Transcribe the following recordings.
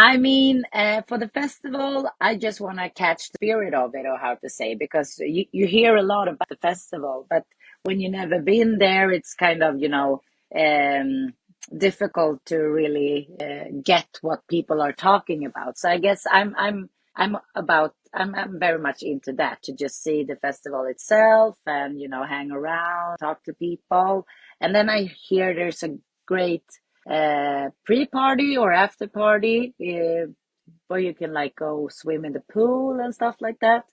I mean, for the festival, I just want to catch the spirit of it, or how to say, because you hear a lot about the festival, but when you never been there, it's kind of, um, difficult to really get what people are talking about. So I guess I'm very much into that, to just see the festival itself and, hang around, talk to people. And then I hear there's a great pre-party or after party where you can like go swim in the pool and stuff like that.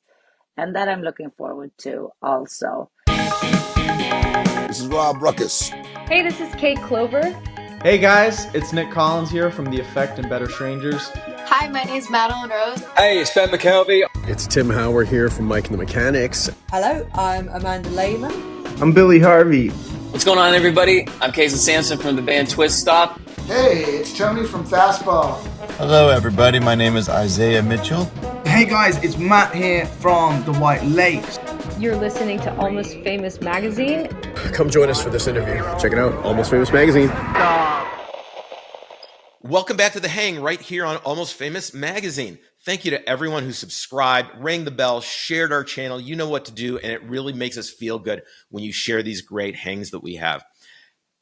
And that I'm looking forward to also. This is Rob Ruckus. Hey, this is Kate Clover. Hey guys, it's Nick Collins here from The Effect and Better Strangers. Hi, my name is Madeline Rose. Hey, it's Ben McKelvey. It's Tim Howard here from Mike and the Mechanics. Hello, I'm Amanda Lehman. I'm Billy Harvey. What's going on, everybody? I'm Casey Sampson from the band Twist Stop. Hey, it's Tony from Fastball. Hello, everybody. My name is Isaiah Mitchell. Hey guys, it's Matt here from the White Lakes. You're listening to Almost Famous Magazine. Come join us for this interview. Check it out, Almost Famous Magazine. Welcome back to The Hang right here on Almost Famous Magazine. Thank you to everyone who subscribed, rang the bell, shared our channel. You know what to do, and it really makes us feel good when you share these great hangs that we have.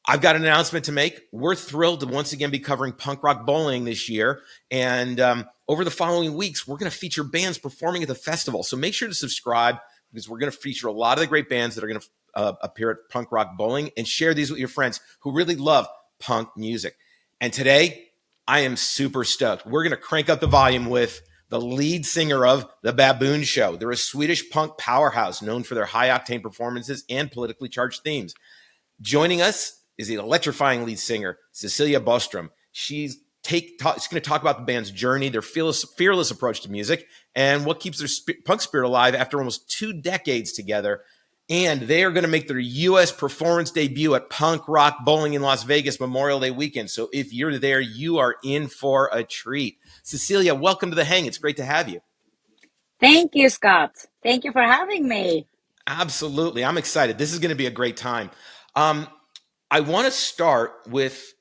I've got an announcement to make. We're thrilled to once again be covering punk rock bowling this year. And over the following weeks, we're going to feature bands performing at the festival. So make sure to subscribe, because we're going to feature a lot of the great bands that are going to appear at punk rock bowling, and share these with your friends who really love punk music. And today, I am super stoked. We're going to crank up the volume with the lead singer of The Baboon Show. They're a Swedish punk powerhouse known for their high-octane performances and politically charged themes. Joining us is the electrifying lead singer, Cecilia Boström. She's going to talk about the band's journey, their fearless approach to music, and what keeps their punk spirit alive after almost 2 decades together. And they are going to make their U.S. performance debut at Punk Rock Bowling in Las Vegas Memorial Day weekend. So if you're there, you are in for a treat. Cecilia, welcome to The Hang. It's great to have you. Thank you, Scott. Thank you for having me. Absolutely. I'm excited. This is going to be a great time. I want to start with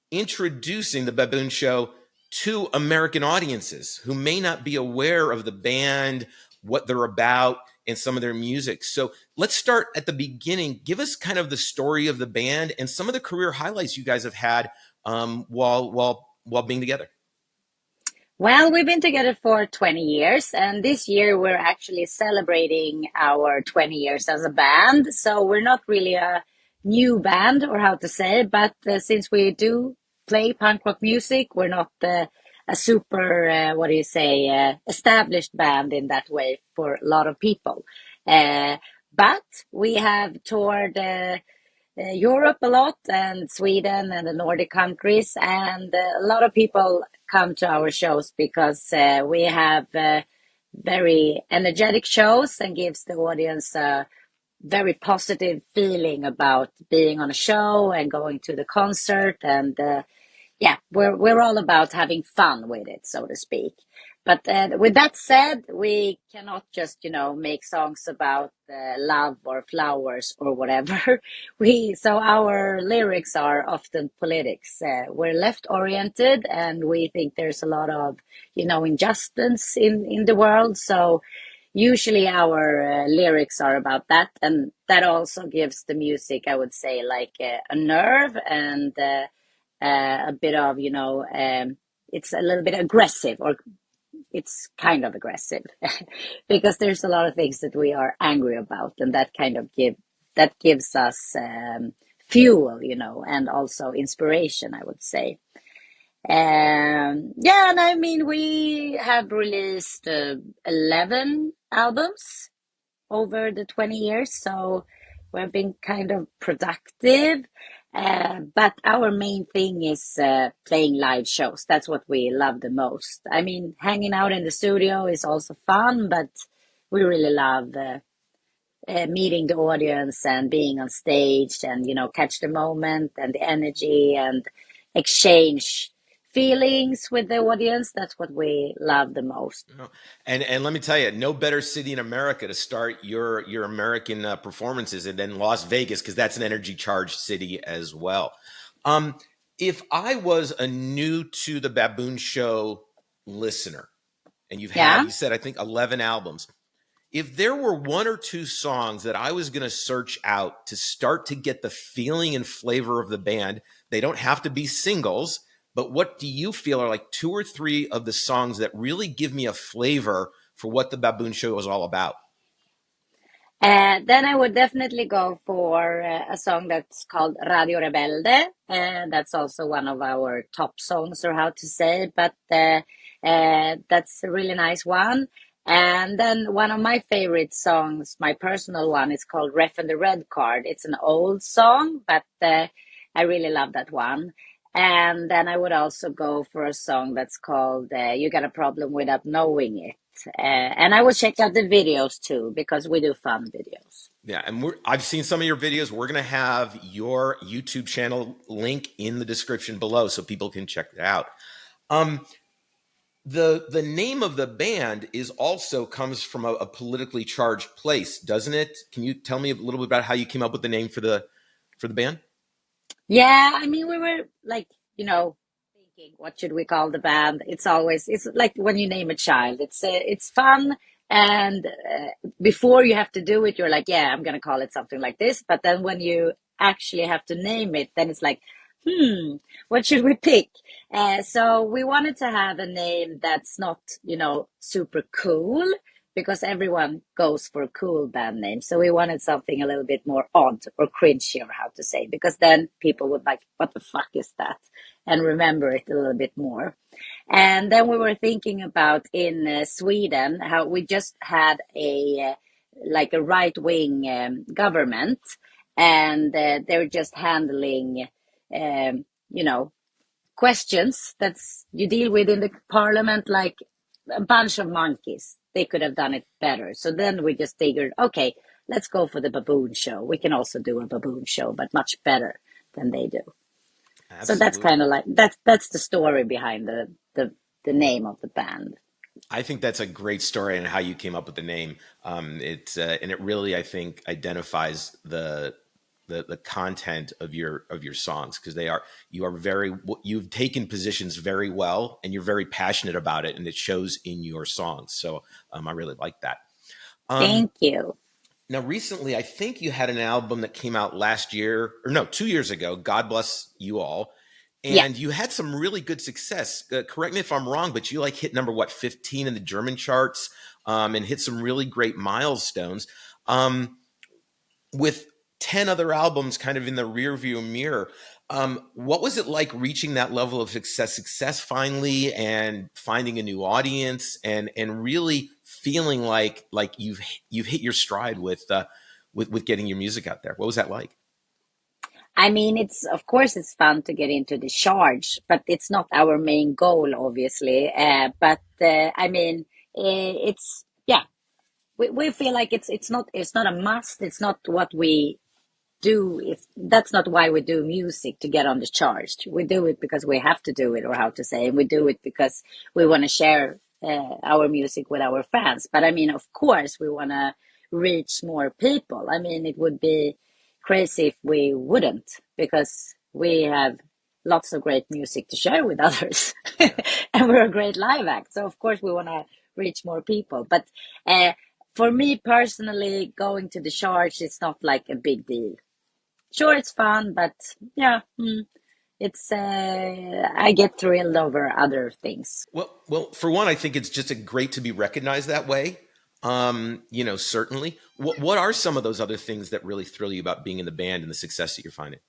introducing the Baboon Show to American audiences who may not be aware of the band, what they're about, and some of their music. So let's start at the beginning. Give us kind of the story of the band and some of the career highlights you guys have had while being together. Well, we've been together for 20 years, and this year we're actually celebrating our 20 years as a band. So we're not really a new band, or how to say, but since we do play punk rock music, we're not a super, established band in that way for a lot of people. But we have toured Europe a lot, and Sweden and the Nordic countries, and a lot of people come to our shows because we have very energetic shows and gives the audience a very positive feeling about being on a show and going to the concert. And we're all about having fun with it, so to speak. But with that said, we cannot just, make songs about love or flowers or whatever. So our lyrics are often politics. We're left oriented, and we think there's a lot of, injustice in the world. So usually our lyrics are about that. And that also gives the music, I would say, like a nerve and a bit of, it's a little bit aggressive, or it's kind of aggressive because there's a lot of things that we are angry about, and that kind of gives us fuel, and also inspiration, I would say. And I mean, we have released 11 albums over the 20 years, so we've been kind of productive. But our main thing is playing live shows. That's what we love the most. I mean, hanging out in the studio is also fun, but we really love meeting the audience and being on stage and, catch the moment and the energy and exchange feelings with the audience. That's what we love the most. And let me tell you, no better city in America to start your American performances than Las Vegas, because that's an energy charged city as well. If I was a new to the Baboon Show listener, and you've Yeah. had, you said, I think 11 albums. If there were one or two songs that I was going to search out to start to get the feeling and flavor of the band, they don't have to be singles, but what do you feel are like 2 or 3 of the songs that really give me a flavor for what the Baboon Show is all about? Then I would definitely go for a song that's called Radio Rebelde. That's also one of our top songs, or how to say, but that's a really nice one. And then one of my favorite songs, my personal one, is called Ref and the Red Card. It's an old song, but I really love that one. And then I would also go for a song that's called You Got a Problem Without Knowing It. And I will check out the videos too, because we do fun videos. Yeah, and I've seen some of your videos. We're going to have your YouTube channel link in the description below so people can check it out. The name of the band is also comes from a politically charged place, doesn't it? Can you tell me a little bit about how you came up with the name for the band? Yeah, I mean, we were like, thinking, what should we call the band? It's like when you name a child, it's fun. And before you have to do it, you're like, yeah, I'm going to call it something like this. But then when you actually have to name it, then it's like, what should we pick? So we wanted to have a name that's not, super cool, because everyone goes for a cool band name. So we wanted something a little bit more odd or cringy, or how to say, because then people would like, what the fuck is that? And remember it a little bit more. And then we were thinking about in Sweden, how we just had a right-wing government, and they're just handling, questions that's you deal with in the parliament, like a bunch of monkeys. They could have done it better. So then we just figured, okay, let's go for the Baboon Show. We can also do a Baboon Show, but much better than they do. Absolutely. So that's kind of like, that's the story behind the name of the band. I think that's a great story and how you came up with the name. And it really, I think, identifies the content of your songs, because you've taken positions very well, and you're very passionate about it, and it shows in your songs. So I really like that. Thank you. Now, recently, I think you had an album that came out 2 years ago, God Bless You All. And you had some really good success. Correct me if I'm wrong, but you hit number 15 in the German charts, and hit some really great milestones. With 10 other albums kind of in the rearview mirror, what was it like reaching that level of success finally, and finding a new audience, and really feeling like you've hit your stride with getting your music out there? What was that like? I mean, of course it's fun to get into the charge, but it's not our main goal, obviously. I mean, we feel like it's not a must. It's not what we do. That's not why we do music, to get on the charge. We do it because we have to do it, or how to say, and we do it because we want to share our music with our fans. But I mean, of course, we want to reach more people. I mean, it would be crazy if we wouldn't, because we have lots of great music to share with others. And we're a great live act, so of course we want to reach more people. But for me personally, going to the charge, it's not like a big deal. Sure, it's fun, but it's I get thrilled over other things. Well, for one, I think it's just great to be recognized that way. Certainly. What are some of those other things that really thrill you about being in the band and the success that you're finding?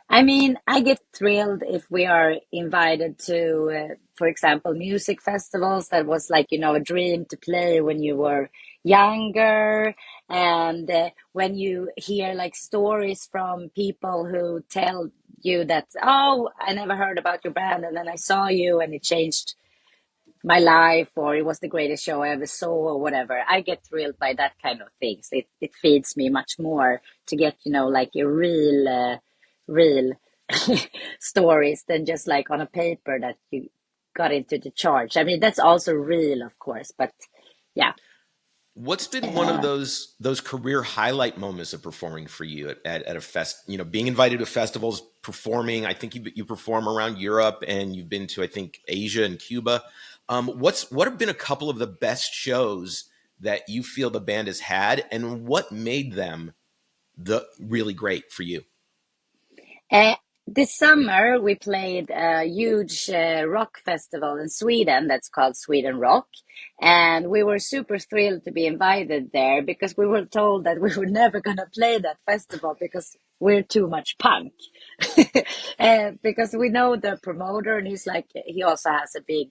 I mean, I get thrilled if we are invited to, for example, music festivals. That was like, a dream to play when you were younger. And when you hear like stories from people who tell you that, oh, I never heard about your band, and then I saw you and it changed my life, or it was the greatest show I ever saw, or whatever. I get thrilled by that kind of things. It feeds me much more to get, like a real stories than just like on a paper that you got into the charge. I mean, that's also real, of course, but yeah. What's been one of those career highlight moments of performing for you at a fest? Being invited to festivals, performing. I think you perform around Europe, and you've been to, I think, Asia and Cuba. What have been a couple of the best shows that you feel the band has had, and what made them really great for you? This summer, we played a huge rock festival in Sweden that's called Sweden Rock. And we were super thrilled to be invited there because we were told that we were never going to play that festival because we're too much punk. Because we know the promoter, and he also has a big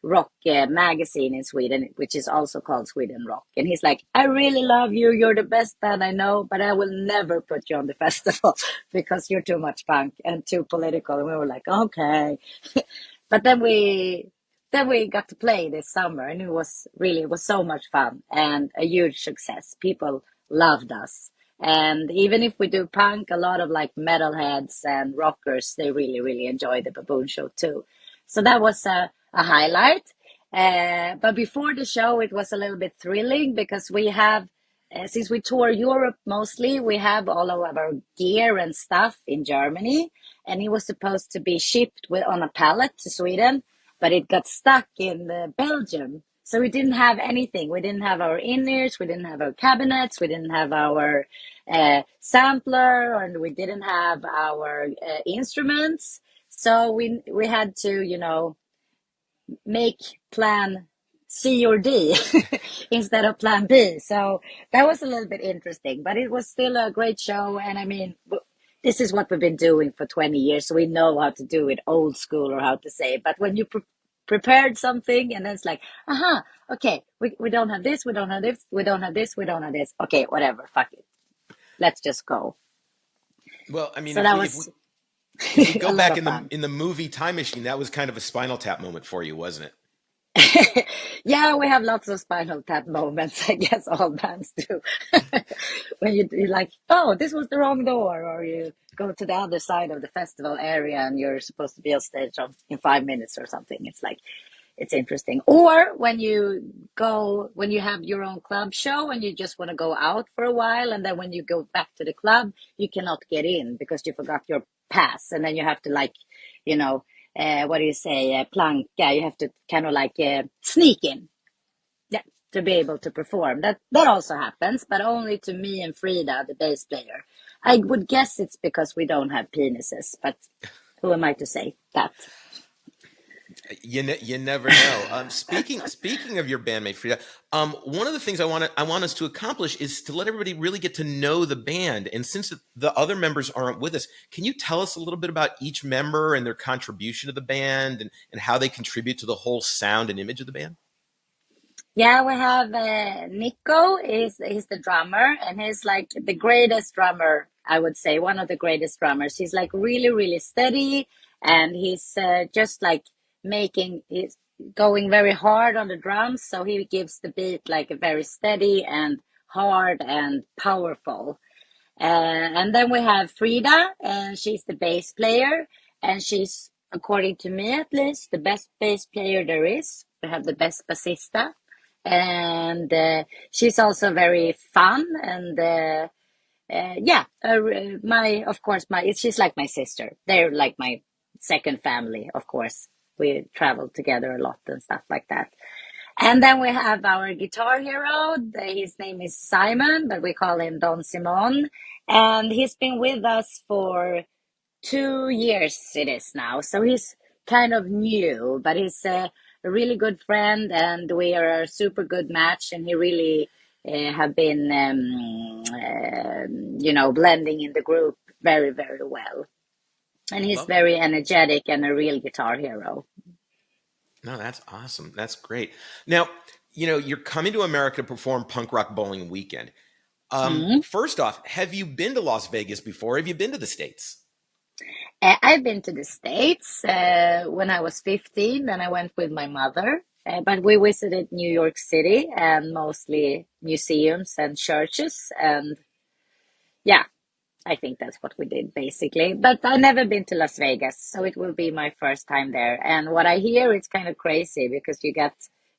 rock magazine in Sweden, which is also called Sweden Rock. And he's like, I really love you. You're the best band I know, but I will never put you on the festival because you're too much punk and too political. And we were like, okay. But then we got to play this summer, and it was so much fun and a huge success. People loved us. And even if we do punk, a lot of like metalheads and rockers, they really, really enjoy the Baboon Show too. So that was a highlight. But before the show, it was a little bit thrilling because we have, since we tour Europe mostly, we have all of our gear and stuff in Germany. And it was supposed to be shipped on a pallet to Sweden, but it got stuck in Belgium. So we didn't have anything. We didn't have our in-ears, we didn't have our cabinets, we didn't have our sampler, and we didn't have our instruments. So we had to, make plan C or D instead of plan B. So that was a little bit interesting, but it was still a great show. And I mean, this is what we've been doing for 20 years. So we know how to do it old school, or how to say it. But when you prepared something and then it's like, okay, we don't have this, we don't have this, we don't have this, we don't have this. Okay, whatever, fuck it. Let's just go. Well, I mean, so if we go back in the movie Time Machine, that was kind of a Spinal Tap moment for you, wasn't it? Yeah, we have lots of Spinal Tap moments. I guess all bands do. When you're like, oh, this was the wrong door, or you go to the other side of the festival area and you're supposed to be on stage in 5 minutes or something. It's like, it's interesting. Or when you have your own club show and you just want to go out for a while, and then when you go back to the club, you cannot get in because you forgot your pass, and then you have to what do you say, planka, you have to kind of sneak in, to be able to perform. That also happens, but only to me and Frida, the bass player. I would guess it's because we don't have penises, but who am I to say that? You never know. Speaking of your bandmate Frida, one of the things I want us to accomplish is to let everybody really get to know the band. And since the other members aren't with us, can you tell us a little bit about each member and their contribution to the band, and how they contribute to the whole sound and image of the band? Yeah, we have Nico. He's the drummer, and he's like the greatest drummer, I would say, one of the greatest drummers. He's like really, really steady, and he's just like he's going very hard on the drums, so he gives the beat like a very steady and hard and powerful. And then we have Frida, and she's the bass player, and she's, according to me at least, the best bass player there is. We have the best bassista, and she's also very fun, and she's like my sister. They're like my second family, of course. We travel together a lot and stuff like that. And then we have our guitar hero. His name is Simon, but we call him Don Simon. And he's been with us for 2 years it is now. So he's kind of new, but he's a really good friend, and we are a super good match. And he really have been, blending in the group very, very well. And he's very energetic and a real guitar hero. No, that's awesome. That's great. Now, you're coming to America to perform Punk Rock Bowling Weekend. First off, have you been to Las Vegas before? Have you been to the States? I've been to the States when I was 15, and I went with my mother. But we visited New York City and mostly museums and churches. And yeah, I think that's what we did basically. But I've never been to Las Vegas, so it will be my first time there. And what I hear, it's kind of crazy because you got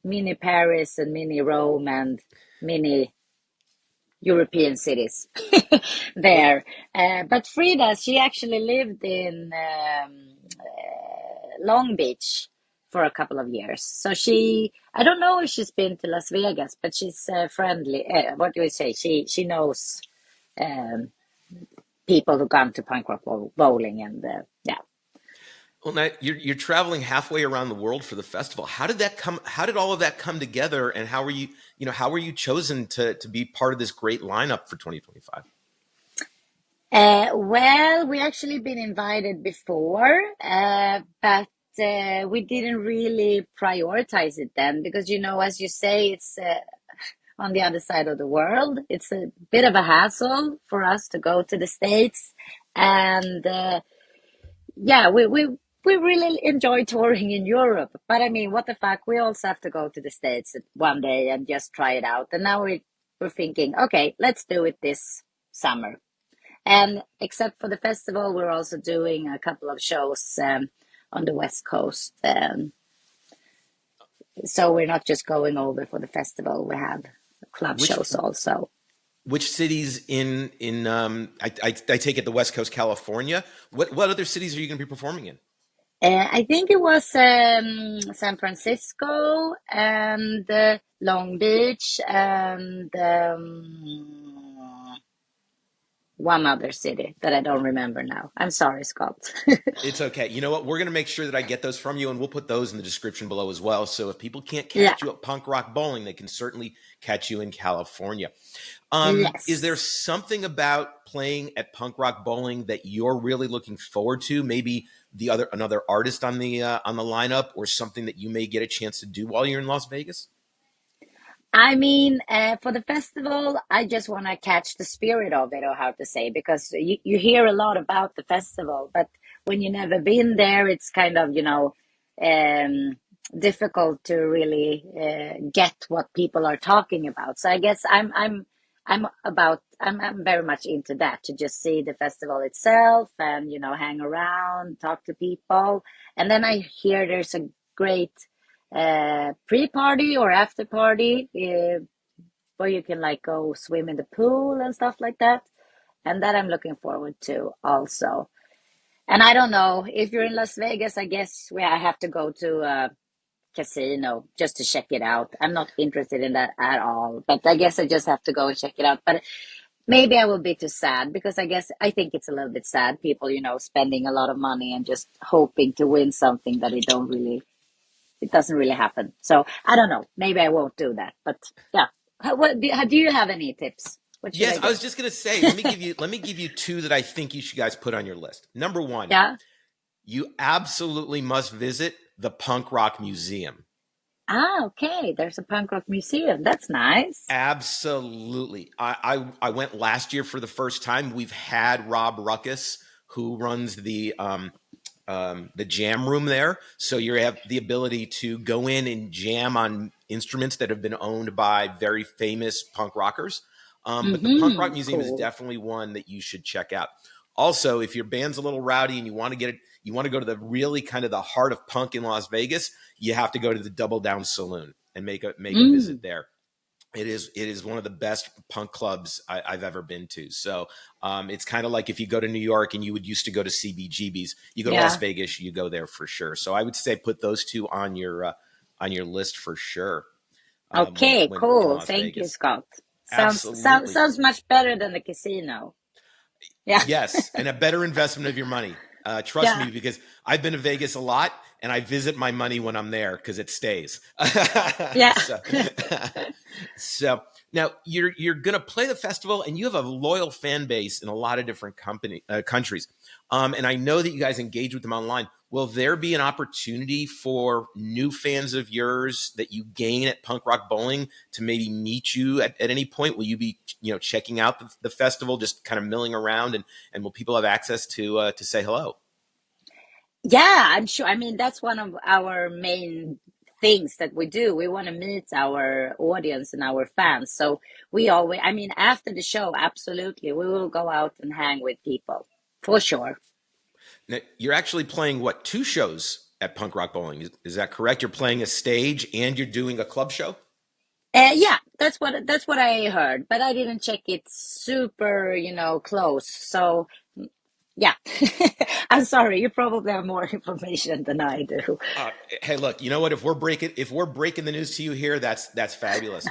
mini Paris and mini Rome and mini European cities there. But Frida, she actually lived in Long Beach for a couple of years. So I don't know if she's been to Las Vegas, but she's friendly. What do we say? She knows um, people who come to punk rock bowling, and yeah. Well, now you're traveling halfway around the world for the festival. How did that come? How did all of that come together? And how were you chosen to be part of this great lineup for 2025? Well, we actually been invited before, but we didn't really prioritize it then because, as you say, it's on the other side of the world. It's a bit of a hassle for us to go to the States. And yeah, we really enjoy touring in Europe. But I mean, what the fuck? We also have to go to the States one day and just try it out. And now we're thinking, okay, let's do it this summer. And except for the festival, we're also doing a couple of shows on the West Coast. So we're not just going over for the festival. We have club shows also. Which cities I take it the West Coast, California? What other cities are you going to be performing in? I think it was San Francisco and Long Beach and one other city that I don't remember now. I'm sorry, Scott. It's okay. You know what? We're going to make sure that I get those from you, and we'll put those in the description below as well. So if people can't catch you at Punk Rock Bowling, they can certainly catch you in California. Yes. Is there something about playing at Punk Rock Bowling that you're really looking forward to? Maybe another artist on the lineup, or something that you may get a chance to do while you're in Las Vegas? I mean, for the festival, I just want to catch the spirit of it, or how to say, because you hear a lot about the festival, but when you've never been there, it's kind of, difficult to really get what people are talking about. So I guess I'm very much into that, to just see the festival itself and, hang around, talk to people. And then I hear there's a great pre-party or after party where you can go swim in the pool and stuff like that, and that I'm looking forward to also. And I don't know, if you're in Las Vegas, I guess I have to go to a casino just to check it out. I'm not interested in that at all, but I guess I just have to go and check it out. But maybe I will be too sad, because I think it's a little bit sad, people spending a lot of money and just hoping to win something that it doesn't really happen. So I don't know. Maybe I won't do that. But yeah, do you have any tips? Yes, I was just going to say. Let me give you two that I think you guys put on your list. Number one, you absolutely must visit the Punk Rock Museum. Okay. There's a Punk Rock Museum. That's nice. Absolutely. I went last year for the first time. We've had Rob Ruckus, who runs the jam room there. So you have the ability to go in and jam on instruments that have been owned by very famous punk rockers. But the Punk Rock Museum is definitely one that you should check out. Also, if your band's a little rowdy and you want to go to the really kind of the heart of punk in Las Vegas, you have to go to the Double Down Saloon and make a visit there. It is one of the best punk clubs I've ever been to. So it's kind of like if you go to New York and you would used to go to CBGB's, you go to Las Vegas, you go there for sure. So I would say put those two on your list for sure. Okay, cool. Thank you, Scott. Sounds much better than the casino. Yeah. Yes, and a better investment of your money. Trust me, because I've been to Vegas a lot, and I visit my money when I'm there because it stays. Yeah. So now you're going to play the festival, and you have a loyal fan base in a lot of different countries. And I know that you guys engage with them online. Will there be an opportunity for new fans of yours that you gain at Punk Rock Bowling to maybe meet you at any point? Will you be checking out the festival, just kind of milling around, and will people have access to say hello? Yeah, I'm sure. I mean, that's one of our main things that we do. We want to meet our audience and our fans. So after the show, absolutely, we will go out and hang with people for sure. Now, you're actually playing two shows at Punk Rock Bowling? Is that correct? You're playing a stage and you're doing a club show? Yeah, that's what I heard, but I didn't check it super, close. So Yeah. I'm sorry, you probably have more information than I do. Hey, look, you know what? If we're breaking the news to you here, that's fabulous.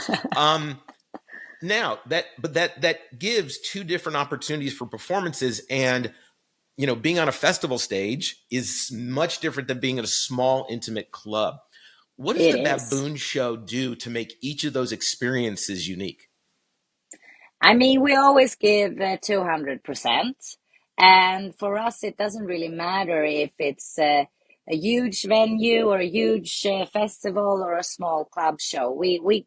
Now that gives two different opportunities for performances, and being on a festival stage is much different than being at a small, intimate club. What does It the is. Baboon Show do to make each of those experiences unique? I mean, we always give 200%. And for us, it doesn't really matter if it's a huge venue or a huge festival or a small club show. We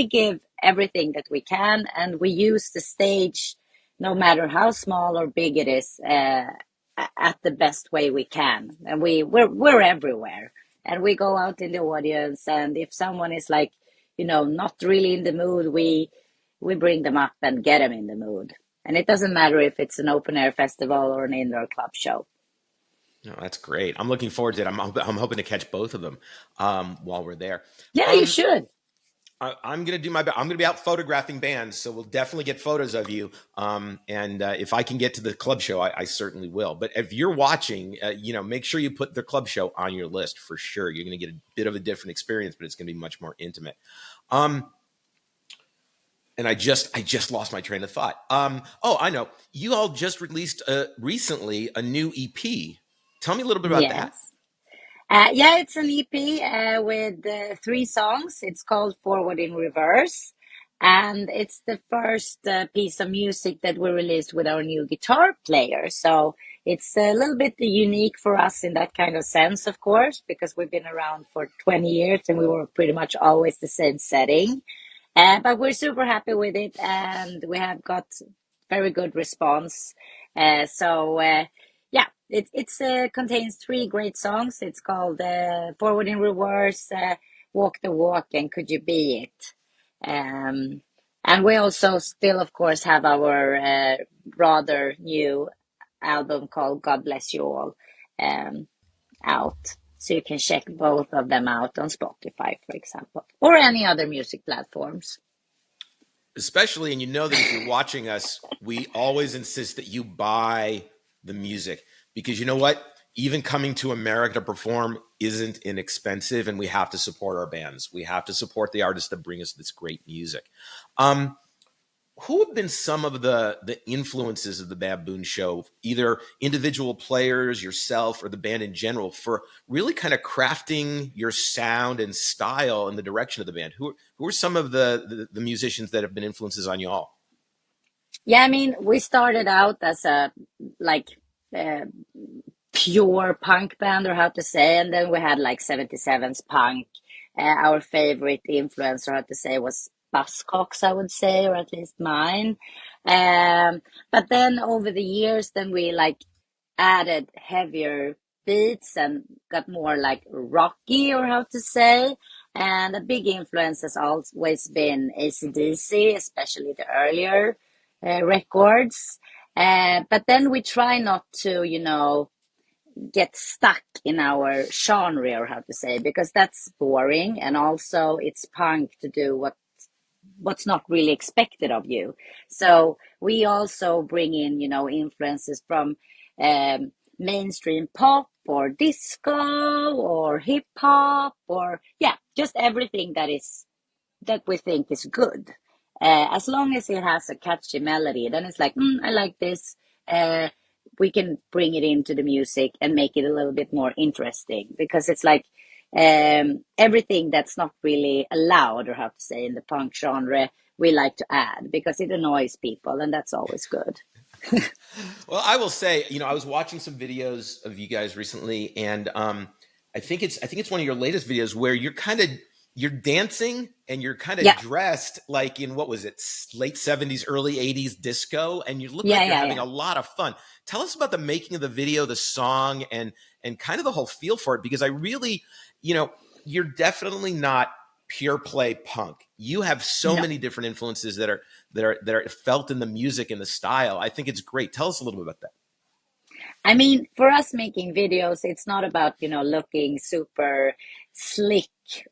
give everything that we can, and we use the stage, no matter how small or big it is, at the best way we can. And we're everywhere. And we go out in the audience, and if someone is like, not really in the mood, we bring them up and get them in the mood. And it doesn't matter if it's an open air festival or an indoor club show. No, that's great. I'm looking forward to it. I'm hoping to catch both of them while we're there. Yeah, you should. I'm going to do I'm going to be out photographing bands, so we'll definitely get photos of you. And if I can get to the club show, I certainly will. But if you're watching, make sure you put the club show on your list for sure. You're going to get a bit of a different experience, but it's going to be much more intimate. And I just lost my train of thought. I know. You all just released recently a new EP. Tell me a little bit about that. Yeah, it's an EP with 3 songs. It's called Forward in Reverse. And it's the first piece of music that we released with our new guitar player. So it's a little bit unique for us in that kind of sense, of course, because we've been around for 20 years and we were pretty much always the same setting. But we're super happy with it, and we have got very good response. Yeah, it contains 3 great songs. It's called Forward in Reverse, Walk the Walk, and Could You Be It? And we also still, of course, have our rather new album called God Bless You All out. So you can check both of them out on Spotify, for example, or any other music platforms. Especially, and that if you're watching us, we always insist that you buy the music, because you know what? Even coming to America to perform isn't inexpensive, and we have to support our bands. We have to support the artists that bring us this great music. Who have been some of the influences of the Baboon Show, either individual players, yourself, or the band in general, for really kind of crafting your sound and style and the direction of the band? Who are some of the musicians that have been influences on you all? Yeah, I mean, we started out as a pure punk band, or how to say, and then we had like 77's punk. Our favorite influence, or how to say, was Buzzcocks, I would say, or at least mine. But then over the years, then we added heavier beats and got more like rocky, or how to say. And a big influence has always been AC/DC, especially the earlier records. But then we try not to, get stuck in our genre, or how to say, because that's boring, and also it's punk to do what's not really expected of you. So we also bring in, influences from mainstream pop or disco or hip hop, or just everything that we think is good. As long as it has a catchy melody, then it's like, I like this. We can bring it into the music and make it a little bit more interesting, because it's like everything that's not really allowed, or how to say, in the punk genre, we like to add, because it annoys people, and that's always good. Well, I will say, I was watching some videos of you guys recently, and I think it's one of your latest videos where you're dancing and you're kind of dressed like in, what was it, late 70s, early 80s disco, and you look like you're having a lot of fun. Tell us about the making of the video, the song, and kind of the whole feel for it, because I really, you're definitely not pure play punk. You have so many different influences that are felt in the music and the style. I think it's great. Tell us a little bit about that. I mean, for us making videos, it's not about, looking super slick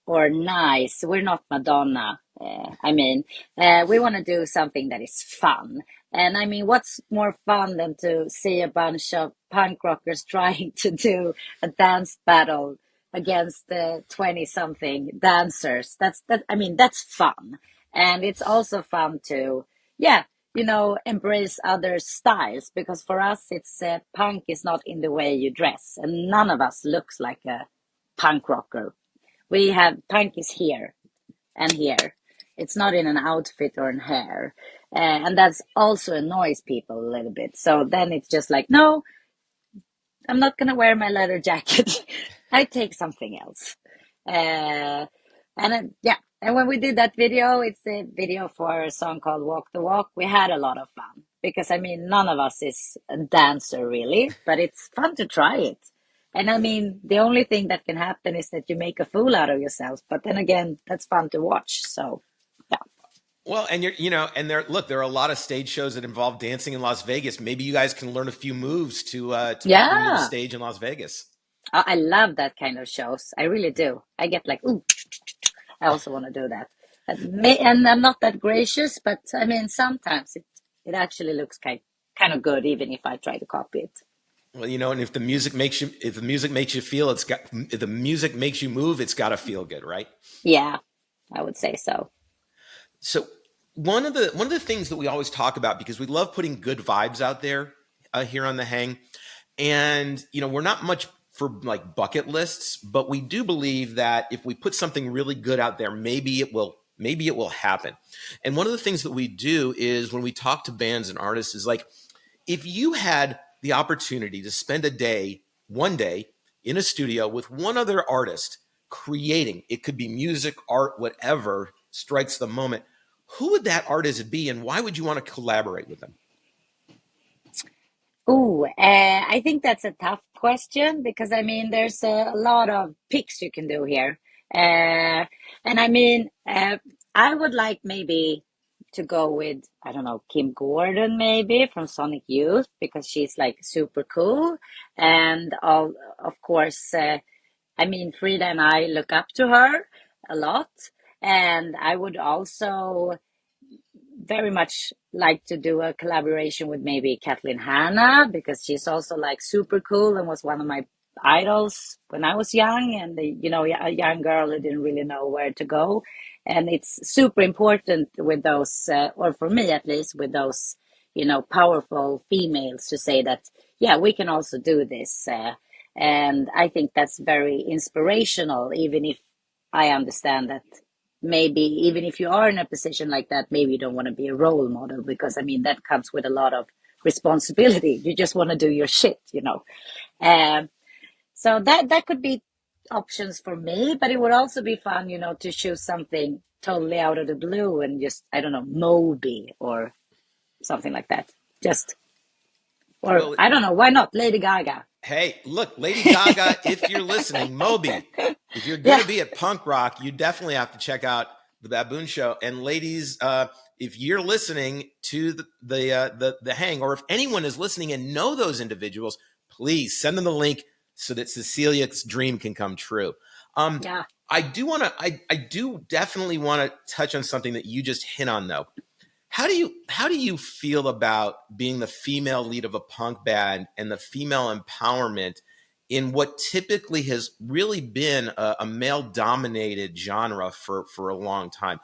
or nice. We're not Madonna. I mean, we want to do something that is fun. And I mean, what's more fun than to see a bunch of punk rockers trying to do a dance battle against 20-something dancers? I mean, that's fun. And it's also fun to, yeah, embrace other styles, because for us, it's punk is not in the way you dress, and none of us looks like a punk rocker. We have punk is here and here. It's not in an outfit or in hair. And that's also annoys people a little bit. So then it's just like, no, I'm not going to wear my leather jacket. I take something else. Yeah. And when we did that video, it's a video for a song called Walk the Walk. We had a lot of fun because, I mean, none of us is a dancer really, but it's fun to try it. And I mean, the only thing that can happen is that you make a fool out of yourself. But then again, that's fun to watch. So, yeah. Well, and there are a lot of stage shows that involve dancing in Las Vegas. Maybe you guys can learn a few moves to bring to the stage in Las Vegas. I love that kind of shows. I really do. I get like, ooh, I also want to do that. And I'm not that gracious, but I mean, sometimes it actually looks kind of good, even if I try to copy it. Well, and if the music makes you feel, if the music makes you move, it's got to feel good, right? Yeah, I would say so. So one of the things that we always talk about, because we love putting good vibes out there here on The Hang, and we're not much for like bucket lists, but we do believe that if we put something really good out there, maybe it will happen. And one of the things that we do is when we talk to bands and artists is like, if you had the opportunity to spend one day in a studio with one other artist creating, it could be music, art, whatever strikes the moment, who would that artist be and why would you want to collaborate with them? Ooh, I think that's a tough question because I mean, there's a lot of picks you can do here. And I mean, I would like maybe to go with, I don't know, Kim Gordon maybe from Sonic Youth because she's like super cool. And of course, I mean, Frida and I look up to her a lot. And I would also very much like to do a collaboration with maybe Kathleen Hanna because she's also like super cool and was one of my idols when I was young and a young girl who didn't really know where to go. And it's super important with those, or for me at least, with those, powerful females to say that, yeah, we can also do this. And I think that's very inspirational, even if I understand that maybe even if you are in a position like that, maybe you don't want to be a role model because, I mean, that comes with a lot of responsibility. You just want to do your shit, So that could be options for me, but it would also be fun, to choose something totally out of the blue and just, I don't know, Moby or something like that. I don't know, why not Lady Gaga? Hey, look, Lady Gaga, if you're listening, Moby, if you're going to be at punk rock, you definitely have to check out the Baboon Show. And ladies, if you're listening to the Hang, or if anyone is listening and know those individuals, please send them the link so that Cecilia's dream can come true. I do definitely want to touch on something that you just hit on though. How do you feel about being the female lead of a punk band and the female empowerment in what typically has really been a male-dominated genre for a long time?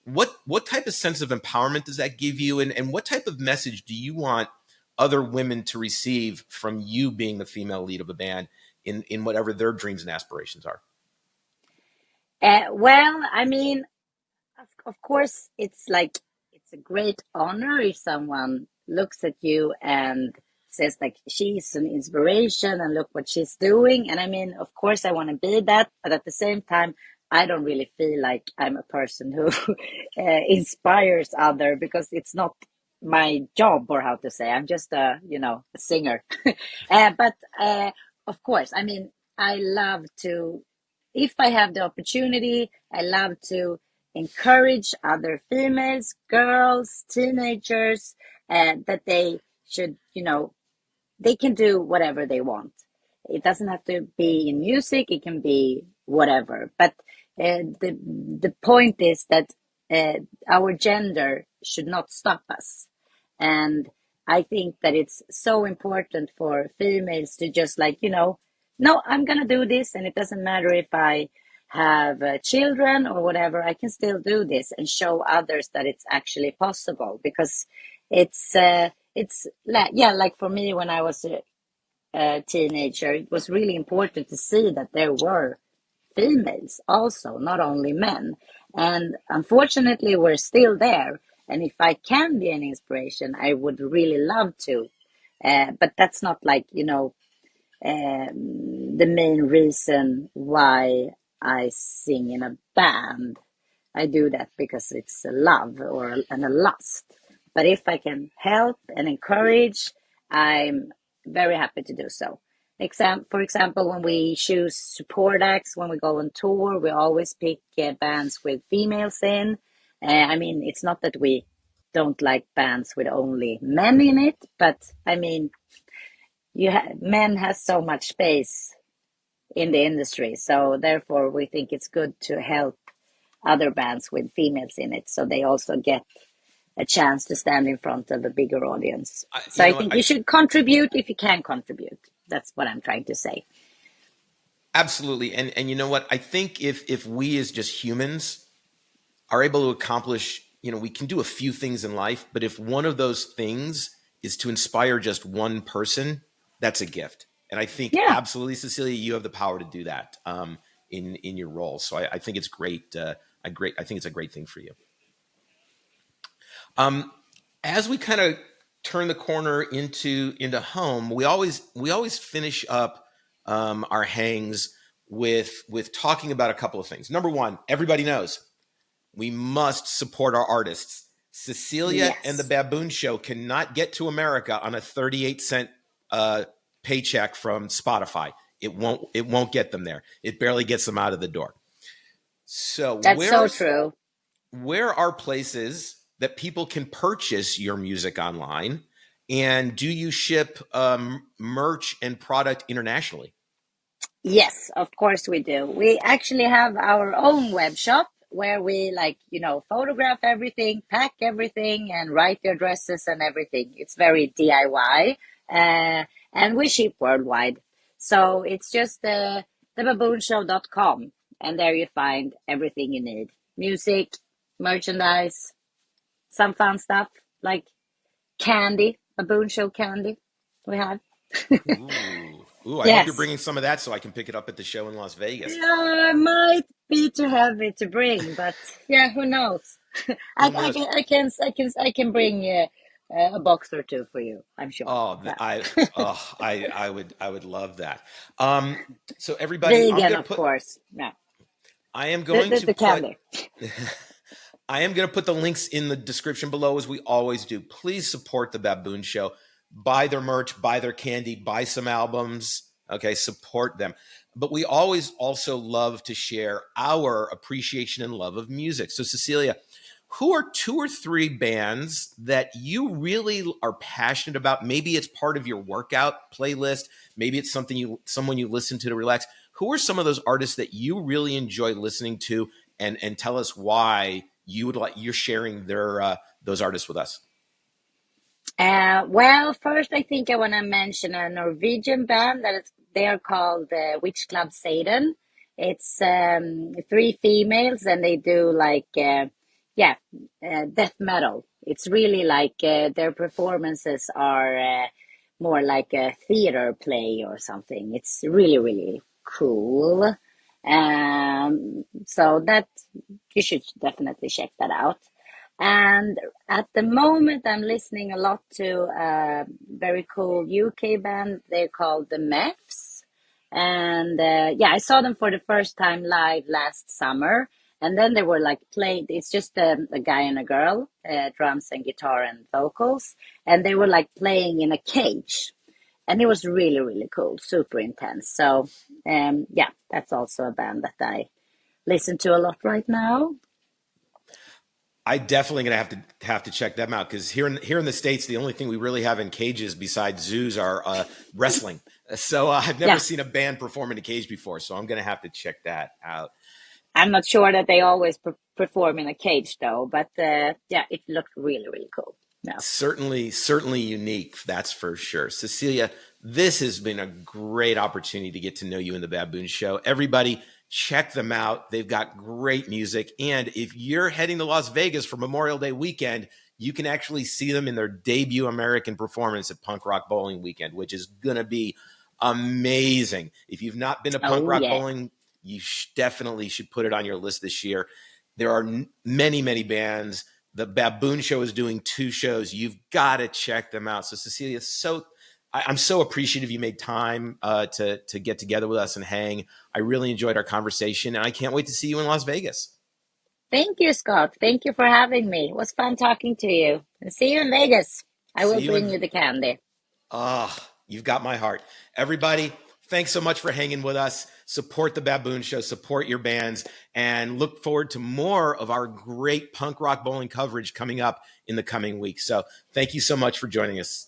What type of sense of empowerment does that give you, and what type of message do you want other women to receive from you being the female lead of a band in whatever their dreams and aspirations are? Well, I mean, of course, it's a great honor if someone looks at you and says like she's an inspiration and look what she's doing. And I mean, of course I want to be that, but at the same time, I don't really feel like I'm a person who inspires other because it's not my job, or how to say, I'm just a singer. But of course, I mean, I love to, if I have the opportunity, I love to encourage other females, girls, teenagers, that they should, they can do whatever they want. It doesn't have to be in music. It can be whatever. But the point is that our gender should not stop us. And I think that it's so important for females to just like, no, I'm going to do this. And it doesn't matter if I have children or whatever, I can still do this and show others that it's actually possible. Because like for me, when I was a teenager, it was really important to see that there were females also, not only men. And unfortunately, we're still there. And if I can be an inspiration, I would really love to. But that's not like, the main reason why I sing in a band. I do that because it's a love and a lust. But if I can help and encourage, I'm very happy to do so. For example, when we choose support acts, when we go on tour, we always pick bands with females in. I mean, it's not that we don't like bands with only men in it, but I mean, men has so much space in the industry, so therefore we think it's good to help other bands with females in it, so they also get a chance to stand in front of a bigger audience. So I think you should contribute if you can contribute. That's what I'm trying to say. Absolutely. And you know what? I think if we as just humans are able to accomplish, we can do a few things in life, but if one of those things is to inspire just one person, that's a gift. And I think absolutely, Cecilia, you have the power to do that in your role. So I think it's great. I think it's a great thing for you. As we kind of turn the corner into home, we always finish up our hangs with talking about a couple of things. Number one, everybody knows we must support our artists. Cecilia and the Baboon Show cannot get to America on a 38-cent paycheck from Spotify. It won't get them there. It barely gets them out of the door. So that's so true. Where are places that people can purchase your music online? And do you ship merch and product internationally? Yes, of course we do. We actually have our own web shop where we photograph everything, pack everything, and write the addresses and everything. It's very DIY, and we ship worldwide. So it's just thebaboonshow.com, and there you find everything you need. Music, merchandise, some fun stuff like candy, Baboon Show candy we have. Ooh, I hope you're bringing some of that so I can pick it up at the show in Las Vegas. Yeah, it might be too heavy to bring, but who knows? I can bring a box or two for you. I'm sure. I would love that. So everybody, vegan, of course. Yeah. I am going to put. I am going to put the links in the description below, as we always do. Please support the Baboon Show. Buy their merch, buy their candy, buy some albums. Okay, support them. But we always also love to share our appreciation and love of music. So, Cecilia, who are 2 or 3 bands that you really are passionate about? Maybe it's part of your workout playlist. Maybe it's someone you listen to relax. Who are some of those artists that you really enjoy listening to? And tell us why you're sharing those artists with us. Well, first I think I want to mention a Norwegian band they are called Witch Club Satan. It's 3 females, and they do death metal. It's really their performances are more like a theater play or something. It's really, really cool. So that you should definitely check that out. And at the moment, I'm listening a lot to a very cool UK band. They're called the Mefs. And I saw them for the first time live last summer. And then they were played. It's just a guy and a girl, drums and guitar and vocals. And they were playing in a cage. And it was really, really cool, super intense. So, that's also a band that I listen to a lot right now. I definitely gonna have to check them out, because here in the States, the only thing we really have in cages besides zoos are wrestling. So I've never seen a band perform in a cage before. So I'm gonna have to check that out. I'm not sure that they always perform in a cage though, but yeah, it looked really, really cool. Yeah. Certainly unique. That's for sure. Cecilia, this has been a great opportunity to get to know you in the Baboon Show. Everybody, check them out. They've got great music. And if you're heading to Las Vegas for Memorial Day weekend, you can actually see them in their debut American performance at Punk Rock Bowling Weekend, which is going to be amazing. If you've not been to Punk Rock Bowling, you definitely should put it on your list this year. There are many, many bands. The Baboon Show is doing 2 shows. You've got to check them out. So Cecilia, I'm so appreciative you made time to get together with us and hang. I really enjoyed our conversation, and I can't wait to see you in Las Vegas. Thank you, Scott. Thank you for having me. It was fun talking to you. And see you in Vegas. I will bring you the candy. You've got my heart. Everybody, thanks so much for hanging with us. Support the Baboon Show, support your bands, and look forward to more of our great punk rock bowling coverage coming up in the coming weeks. So thank you so much for joining us.